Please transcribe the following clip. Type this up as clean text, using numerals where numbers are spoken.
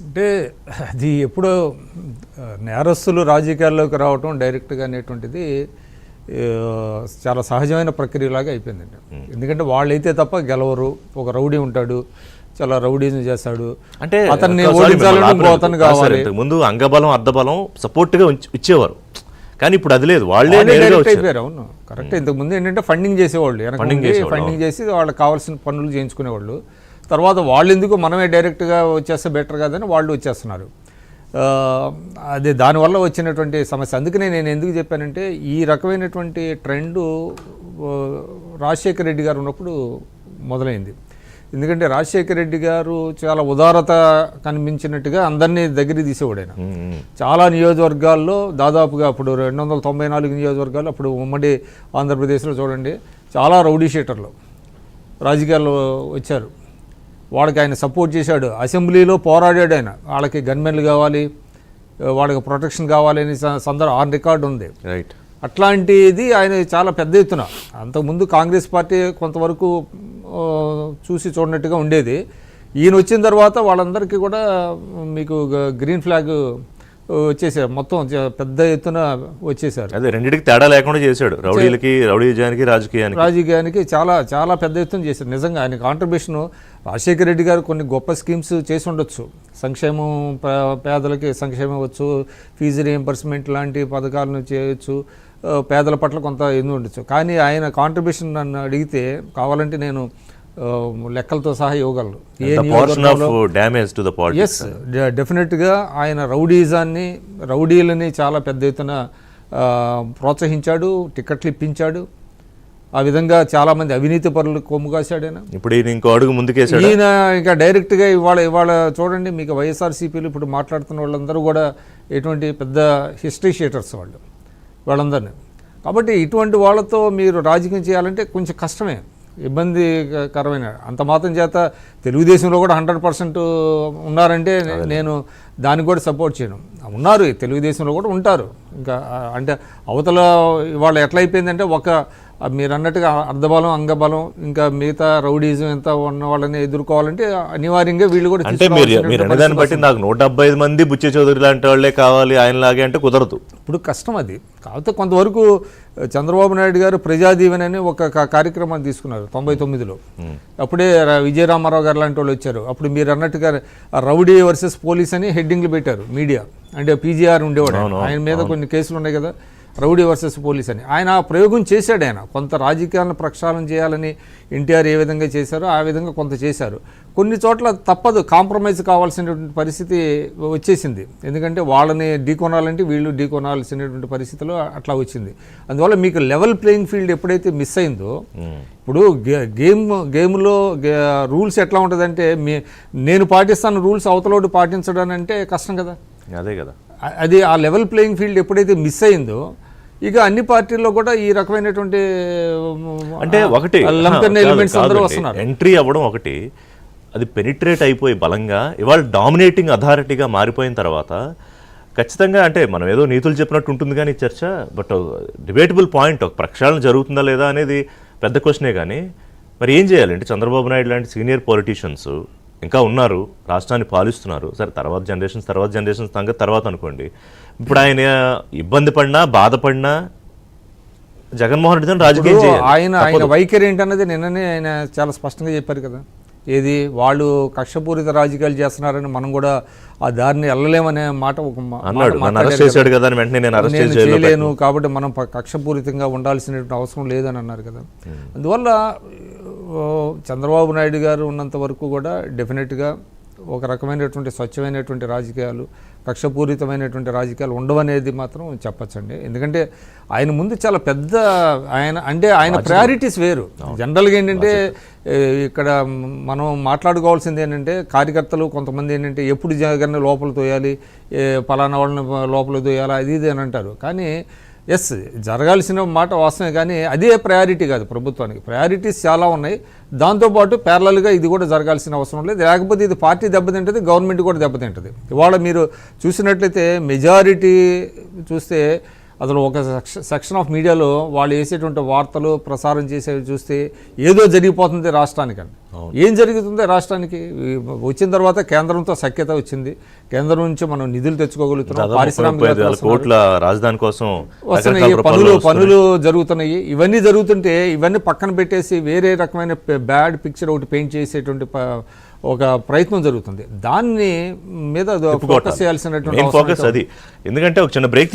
అంటే అది ఎప్పుడో నేరస్తులు రాజకీయాల్లోకి రావటం డైరెక్ట్గా అనేటువంటిది చాలా సహజమైన ప్రక్రియలాగా అయిపోయిందండి. ఎందుకంటే వాళ్ళైతే తప్ప గెలవరు. ఒక రౌడీ ఉంటాడు, చాలా రౌడీజం చేస్తాడు, అంటే అతన్ని ఓడించాలని అతను కావాలి. ముందు అంగబలం అర్ధబలం సపోర్ట్గా ఇచ్చేవారు, కానీ ఇప్పుడు అది లేదు, వాళ్ళే అయిపోయారు. అవును, కరెక్ట్. ఇంతకుముందు ఏంటంటే ఫండింగ్ చేసేవాళ్ళు, ఫండింగ్ చేసి వాళ్ళకి కావాల్సిన పనులు చేయించుకునేవాళ్ళు. తర్వాత వాళ్ళు ఎందుకు మనమే డైరెక్ట్గా వచ్చేస్తే బెటర్ కాదని వాళ్ళు వచ్చేస్తున్నారు. అదే దానివల్ల వచ్చినటువంటి సమస్య. అందుకనే నేను ఎందుకు చెప్పానంటే ఈ రకమైనటువంటి ట్రెండు రాజశేఖర రెడ్డి గారు ఉన్నప్పుడు మొదలైంది. ఎందుకంటే రాజశేఖర రెడ్డి గారు చాలా ఉదారత కనిపించినట్టుగా అందరినీ దగ్గరికి తీసేవాడు ఆయన. చాలా నియోజకవర్గాల్లో దాదాపుగా అప్పుడు 294 నియోజకవర్గాలు, అప్పుడు ఉమ్మడి ఆంధ్రప్రదేశ్లో చూడండి, చాలా రౌడీ షీటర్లు రాజకీయాల్లో వచ్చారు. వాళ్ళకి ఆయన సపోర్ట్ చేశాడు, అసెంబ్లీలో పోరాడాడు ఆయన. వాళ్ళకి గన్మెన్లు కావాలి, వాళ్ళకి ప్రొటెక్షన్ కావాలి అని సందర్భం ఆన్ రికార్డు ఉంది. రైట్. అట్లాంటిది ఆయన చాలా పెద్ద ఎత్తున, అంతకుముందు కాంగ్రెస్ పార్టీ కొంతవరకు చూసి చూడనట్టుగా ఉండేది. ఈయన వచ్చిన తర్వాత వాళ్ళందరికీ కూడా మీకు గ్రీన్ ఫ్లాగ్ వచ్చేసారు, మొత్తం పెద్ద ఎత్తున వచ్చేసారు. అదే రెండింటికి తేడా లేకుండా చేశాడు, రౌడీజానికి రాజకీయానికి చాలా చాలా పెద్ద ఎత్తున చేశారు. నిజంగా ఆయన కాంట్రిబ్యూషన్, రాజశేఖర రెడ్డి గారు కొన్ని గొప్ప స్కీమ్స్ చేసి ఉండొచ్చు, సంక్షేమం, పేదలకి సంక్షేమం ఇవ్వచ్చు, ఫీజు రియంబర్స్మెంట్ లాంటి పథకాలను చేయొచ్చు, పేదల పట్ల కొంత ఎందు ఉండొచ్చు. కానీ ఆయన కాంట్రిబ్యూషన్ నన్ను అడిగితే కావాలంటే నేను లెక్కలతో సహా ఇవ్వగలరు. ఎస్, డెఫినెట్గా ఆయన రౌడీలని చాలా పెద్ద ఎత్తున ప్రోత్సహించాడు, టికెట్లు ఇప్పించాడు. ఆ విధంగా చాలామంది అవినీతి పరులు కొమ్ము కాశాడు ఆయన. ఇప్పుడు ఇంకో అడుగు ముందుకేసాడు ఈయన. ఇంకా డైరెక్ట్గా ఇవాళ చూడండి, మీకు వైఎస్ఆర్సీపీలు ఇప్పుడు మాట్లాడుతున్న వాళ్ళందరూ కూడా ఎటువంటి పెద్ద హిస్టరీ షీటర్స్ వాళ్ళందరినీ. కాబట్టి ఇటువంటి వాళ్ళతో మీరు రాజకీయం చేయాలంటే కొంచెం కష్టమే, ఇబ్బందికరమైన. అంత మాత్రం చేత తెలుగుదేశంలో కూడా 100% ఉన్నారంటే నేను దానికి కూడా సపోర్ట్ చేయను. ఉన్నారు, తెలుగుదేశంలో కూడా ఉంటారు. ఇంకా అంటే అవతల ఇవాళ ఎట్లయిపోయిందంటే మీరు అన్నట్టుగా అర్ధబలం అంగబలం ఇంకా మిగతా రౌడీజం ఎంత ఉన్న వాళ్ళని ఎదుర్కోవాలంటే అనివార్యంగా వీళ్ళు కూడా. అంటే మీరు అనేదాన్ని బట్టి నాకు 175 మంది బుచ్చే చౌదరి లాంటి వాళ్ళే కావాలి ఆయనలాగే అంటే కుదరదు. ఇప్పుడు కష్టం అది. కాకపోతే కొంతవరకు చంద్రబాబు నాయుడు గారు ప్రజాదీవెన అని ఒక కార్యక్రమాన్ని తీసుకున్నారు 99లో. అప్పుడే విజయరామారావు గారు లాంటి వాళ్ళు వచ్చారు. అప్పుడు మీరు అన్నట్టుగా రౌడీ వర్సెస్ పోలీస్ అని హెడ్డింగ్లు పెట్టారు మీడియా. అంటే పీజీఆర్ ఉండేవాడు, ఆయన మీద కొన్ని కేసులు ఉన్నాయి కదా, రౌడీ వర్సెస్ పోలీస్ అని. ఆయన ప్రయోగం చేశాడు. ఆయన కొంత రాజకీయాలను ప్రక్షాళన చేయాలని ఎన్టీఆర్ ఏ విధంగా చేశారో ఆ విధంగా కొంత చేశారు. కొన్ని చోట్ల తప్పదు, కాంప్రమైజ్ కావాల్సినటువంటి పరిస్థితి వచ్చేసింది. ఎందుకంటే వాళ్ళని ఢీకొనాలంటే వీళ్ళు ఢీకొనాల్సినటువంటి పరిస్థితిలో అట్లా వచ్చింది. అందువల్ల మీకు లెవెల్ ప్లేయింగ్ ఫీల్డ్ ఎప్పుడైతే మిస్ అయిందో, ఇప్పుడు గేమ్లో రూల్స్ ఎట్లా ఉంటుందంటే నేను పాటిస్తాను రూల్స్, అవతలోడు పాటించడం అంటే కష్టం కదా. అదే కదా, అది ఆ లెవెల్ ప్లేయింగ్ ఫీల్డ్ ఎప్పుడైతే మిస్ అయిందో ఇక అన్ని పార్టీల్లో కూడా ఈ రకమైనటువంటి అంటే ఒకటి ఎలిమెంట్స్ అందరూ వస్తున్నారు. ఎంట్రీ అవ్వడం ఒకటి, అది పెనిట్రేట్ అయిపోయి బలంగా ఇవాళ డామినేటింగ్ అథారిటీగా మారిపోయిన తర్వాత ఖచ్చితంగా అంటే మనం ఏదో నీతులు చెప్పినట్టు ఉంటుంది కానీ చర్చ, బట్ డిబేటబుల్ పాయింట్, ఒక ప్రక్షాళన జరుగుతుందా లేదా అనేది పెద్ద క్వశ్చనే. కానీ మరి ఏం చేయాలంటే చంద్రబాబు నాయుడు లాంటి సీనియర్ పొలిటీషియన్స్ ఇంకా ఉన్నారు, రాష్ట్రాన్ని పాలిస్తున్నారు. సరే తర్వాత జనరేషన్స్ తర్వాత అనుకోండి. ఇప్పుడు ఆయన ఇబ్బంది పడినా బాధపడినా జగన్మోహన్ రెడ్డి రాజకీయం చేయాలి. ఆయన వైఖరి ఏంటన్నది నిన్ననే ఆయన చాలా స్పష్టంగా చెప్పారు కదా. ఏది వాళ్ళు కక్షపూరిత రాజకీయాలు చేస్తున్నారని మనం కూడా ఆ దారిని వెళ్ళలేమనే మాట చేయలేను, కాబట్టి మనం కక్షపూరితంగా ఉండాల్సినటువంటి అవసరం లేదని అన్నారు కదా. అందువల్ల చంద్రబాబు నాయుడు గారు ఉన్నంత వరకు కూడా డెఫినెట్గా ఒక రకమైనటువంటి స్వచ్ఛమైనటువంటి రాజకీయాలు, కక్షపూరితమైనటువంటి రాజకీయాలు ఉండవనేది మాత్రం చెప్పచ్చండి. ఎందుకంటే ఆయన ముందు చాలా పెద్ద ఆయన ప్రయారిటీస్ వేరు. జనరల్గా ఏంటంటే ఇక్కడ మనం మాట్లాడుకోవాల్సింది ఏంటంటే కార్యకర్తలు కొంతమంది ఏంటంటే ఎప్పుడు జగన్ లోపల తోయాలి, పలానా వాళ్ళని లోపల తోయాలి, అది ఇది అని అంటారు. కానీ ఎస్, జరగాల్సిన మాట వాస్తవమే, కానీ అదే ప్రయారిటీ కాదు ప్రభుత్వానికి. ప్రయారిటీస్ చాలా ఉన్నాయి, దాంతోపాటు ప్యారలల్గా ఇది కూడా జరగాల్సిన అవసరం లేదు. లేకపోతే ఇది పార్టీ దెబ్బతింటుంది, గవర్నమెంట్ కూడా దెబ్బతింటుంది. ఇవాళ మీరు చూసినట్లయితే మెజారిటీ చూస్తే అసలు ఒక సెక్షన్ ఆఫ్ మీడియాలో వాళ్ళు వేసేటువంటి వార్తలు ప్రసారం చేసేవి చూస్తే ఏదో జరిగిపోతుంది రాష్ట్రానికండి. ఏం జరుగుతుంది రాష్ట్రానికి? వచ్చిన తర్వాత కేంద్రంతో సఖ్యత వచ్చింది, కేంద్రం నుంచి మనం నిధులు తెచ్చుకోగలుగుతున్నాం, పారిశ్రామిక కోట్ల రాజధాని కోసం వస్తున్నాయి, పనులు జరుగుతున్నాయి. ఇవన్నీ జరుగుతుంటే ఇవన్నీ పక్కన పెట్టేసి వేరే రకమైన బ్యాడ్ పిక్చర్ ఒకటి పెయింట్ చేసేటువంటి ఒక ప్రయత్నం జరుగుతుంది. దాన్ని మీద ఫోకస్ చేయాల్సినటువంటి ఫోకస్ అది. ఎందుకంటే ఒక చిన్న బ్రేక్